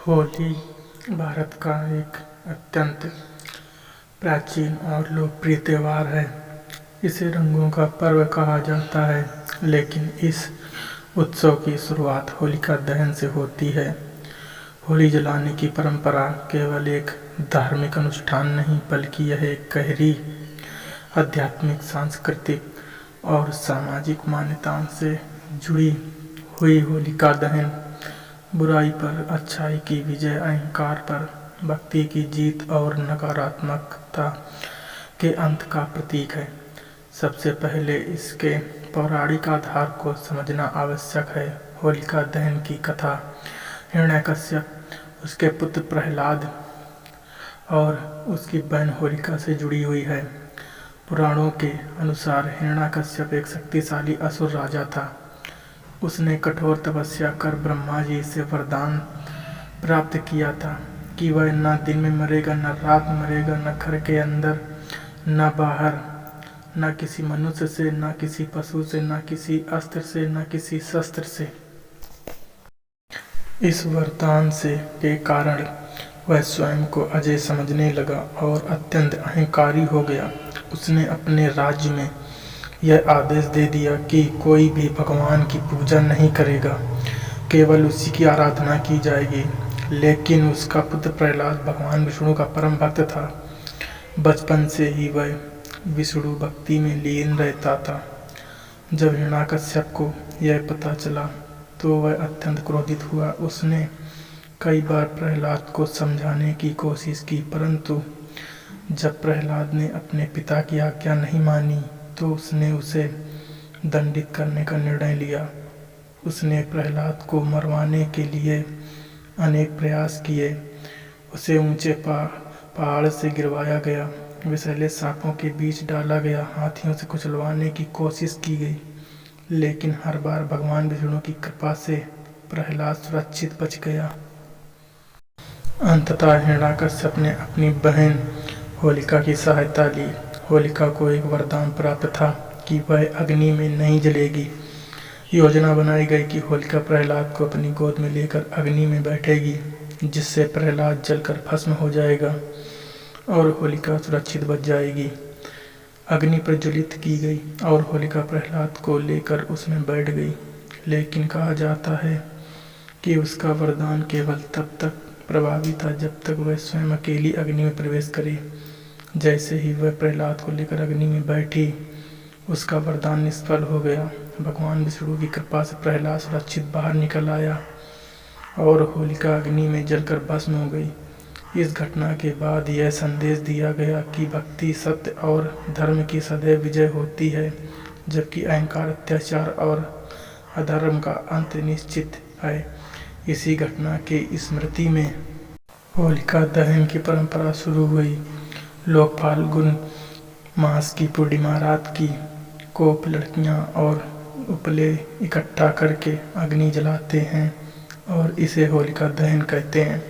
होली भारत का एक अत्यंत प्राचीन और लोकप्रिय त्योहार है। इसे रंगों का पर्व कहा जाता है, लेकिन इस उत्सव की शुरुआत होलिका दहन से होती है। होली जलाने की परंपरा केवल एक धार्मिक अनुष्ठान नहीं, बल्कि यह एक गहरी आध्यात्मिक, सांस्कृतिक और सामाजिक मान्यताओं से जुड़ी हुई। होलिका दहन बुराई पर अच्छाई की विजय, अहंकार पर भक्ति की जीत और नकारात्मकता के अंत का प्रतीक है। सबसे पहले इसके पौराणिक आधार को समझना आवश्यक है। होलिका दहन की कथा हिरण्यकश्यप, उसके पुत्र प्रहलाद और उसकी बहन होलिका से जुड़ी हुई है। पुराणों के अनुसार हिरण्यकश्यप एक शक्तिशाली असुर राजा था। उसने कठोर तपस्या कर ब्रह्मा जी से वरदान प्राप्त किया था कि वह न दिन में मरेगा, न रात में मरेगा, न घर के अंदर, न बाहर, न किसी मनुष्य से, न किसी पशु से, न किसी अस्त्र से, न किसी शस्त्र से। इस वरदान से के कारण वह स्वयं को अजय समझने लगा और अत्यंत अहंकारी हो गया। उसने अपने राज्य में यह आदेश दे दिया कि कोई भी भगवान की पूजा नहीं करेगा, केवल उसी की आराधना की जाएगी। लेकिन उसका पुत्र प्रहलाद भगवान विष्णु का परम भक्त था। बचपन से ही वह विष्णु भक्ति में लीन रहता था। जब हिरण्यकश्यप को यह पता चला तो वह अत्यंत क्रोधित हुआ। उसने कई बार प्रहलाद को समझाने की कोशिश की, परंतु जब प्रहलाद ने अपने पिता की आज्ञा नहीं मानी तो उसने उसे दंडित करने का निर्णय लिया। उसने प्रहलाद को मरवाने के लिए अनेक प्रयास किए। उसे ऊंचे पहाड़ से गिरवाया गया, विषैले सांपों के बीच डाला गया, हाथियों से कुचलवाने की कोशिश की गई, लेकिन हर बार भगवान विष्णु की कृपा से प्रहलाद सुरक्षित बच गया। अंततः हिरण्यकश्यप ने अपनी बहन होलिका की सहायता ली। होलिका को एक वरदान प्राप्त था कि वह अग्नि में नहीं जलेगी। योजना बनाई गई कि होलिका प्रहलाद को अपनी गोद में लेकर अग्नि में बैठेगी, जिससे प्रहलाद जलकर भस्म हो जाएगा और होलिका सुरक्षित बच जाएगी। अग्नि प्रज्वलित की गई और होलिका प्रहलाद को लेकर उसमें बैठ गई, लेकिन कहा जाता है कि उसका वरदान केवल तब तक प्रभावी था जब तक वह स्वयं अकेली अग्नि में प्रवेश करे। जैसे ही वह प्रहलाद को लेकर अग्नि में बैठी, उसका वरदान निष्फल हो गया। भगवान विष्णु की कृपा से प्रहलाद सुरक्षित बाहर निकल आया और होलिका अग्नि में जलकर भस्म हो गई। इस घटना के बाद यह संदेश दिया गया कि भक्ति, सत्य और धर्म की सदैव विजय होती है, जबकि अहंकार, अत्याचार और अधर्म का अंत निश्चित है। इसी घटना के स्मृति में होलिका दहन की परंपरा शुरू हुई। लोग फाल्गुन मास की पूर्णिमा रात को लड़कियां और उपले इकट्ठा करके अग्नि जलाते हैं और इसे होलिका दहन कहते हैं।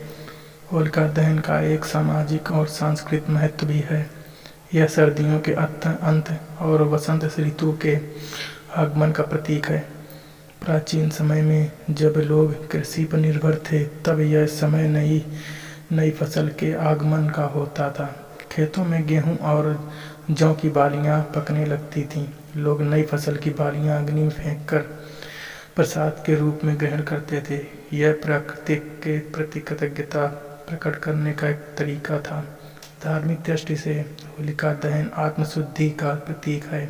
होलिका दहन का एक सामाजिक और सांस्कृतिक महत्व भी है। यह सर्दियों के अंत और वसंत ऋतु के आगमन का प्रतीक है। प्राचीन समय में जब लोग कृषि पर निर्भर थे, तब यह समय नई फसल के आगमन का होता था। खेतों में गेहूं और जौ की बालियां पकने लगती थीं। लोग नई फसल की बालियां अग्नि में फेंककर प्रसाद के रूप में ग्रहण करते थे। यह प्रकृति के प्रति कृतज्ञता प्रकट करने का एक तरीका था। धार्मिक दृष्टि से होलिका दहन आत्मशुद्धि का प्रतीक है।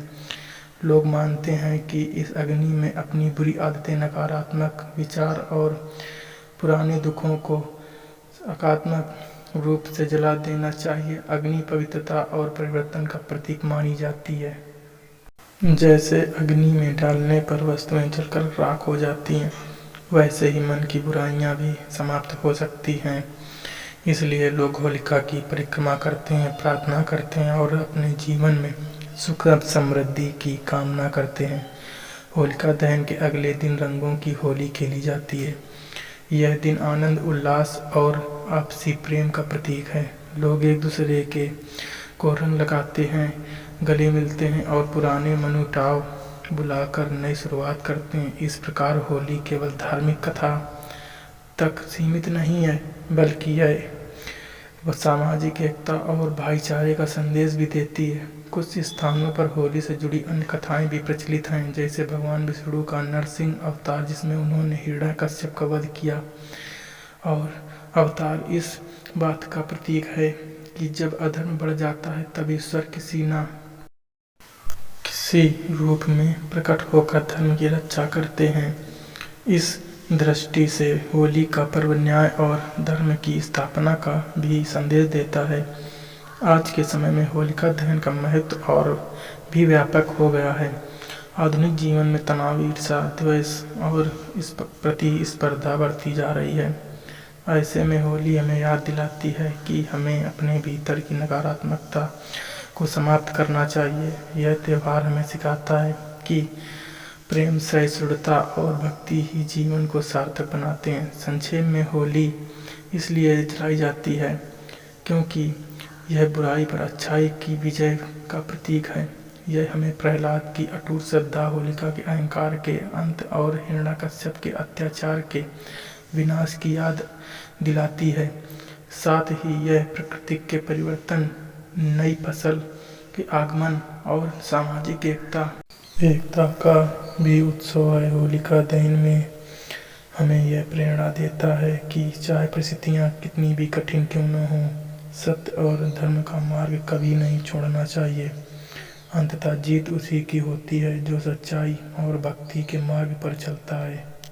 लोग मानते हैं कि इस अग्नि में अपनी बुरी आदतें, नकारात्मक विचार और पुराने दुखों को सकारात्मक रूप से जला देना चाहिए। अग्नि पवित्रता और परिवर्तन का प्रतीक मानी जाती है। जैसे अग्नि में डालने पर वस्तुएं जलकर राख हो जाती हैं, वैसे ही मन की बुराइयां भी समाप्त हो सकती हैं। इसलिए लोग होलिका की परिक्रमा करते हैं, प्रार्थना करते हैं और अपने जीवन में सुख समृद्धि की कामना करते हैं। होलिका दहन के अगले दिन रंगों की होली खेली जाती है। यह दिन आनंद, उल्लास और आपसी प्रेम का प्रतीक है। लोग एक दूसरे को रंग लगाते हैं, गले मिलते हैं और पुराने मनमुटाव बुलाकर नई शुरुआत करते हैं। इस प्रकार होली केवल धार्मिक कथा तक सीमित नहीं है, बल्कि यह वह सामाजिक एकता और भाईचारे का संदेश भी देती है। कुछ स्थानों पर होली से जुड़ी अन्य कथाएं भी प्रचलित हैं, जैसे भगवान विष्णु का नरसिंह अवतार, जिसमें उन्होंने हिरण्यकश्यप का वध किया। और अवतार इस बात का प्रतीक है कि जब अधर्म बढ़ जाता है तब ईश्वर किसी रूप में प्रकट होकर धर्म की रक्षा करते हैं। इस दृष्टि से होली का पर्व न्याय और धर्म की स्थापना का भी संदेश देता है। आज के समय में होलिका दहन का महत्व और भी व्यापक हो गया है। आधुनिक जीवन में तनाव, ईर्ष्या, द्वेष और इस प्रतिस्पर्धा बढ़ती जा रही है। ऐसे में होली हमें याद दिलाती है कि हमें अपने भीतर की नकारात्मकता को समाप्त करना चाहिए। यह त्यौहार हमें सिखाता है कि प्रेम, सहिष्णुता और भक्ति ही जीवन को सार्थक बनाते हैं। संक्षेप में होली इसलिए जलाई जाती है क्योंकि यह बुराई पर अच्छाई की विजय का प्रतीक है। यह हमें प्रहलाद की अटूट श्रद्धा, होलिका के अहंकार के अंत और हिरण्यकश्यप के अत्याचार के विनाश की याद दिलाती है। साथ ही यह प्रकृति के परिवर्तन, नई फसल के आगमन और सामाजिक एकता का भी उत्सव है। होलिका दहन में हमें यह प्रेरणा देता है कि चाहे परिस्थितियाँ कितनी भी कठिन क्यों न हों, सत्य और धर्म का मार्ग कभी नहीं छोड़ना चाहिए। अंततः जीत उसी की होती है जो सच्चाई और भक्ति के मार्ग पर चलता है।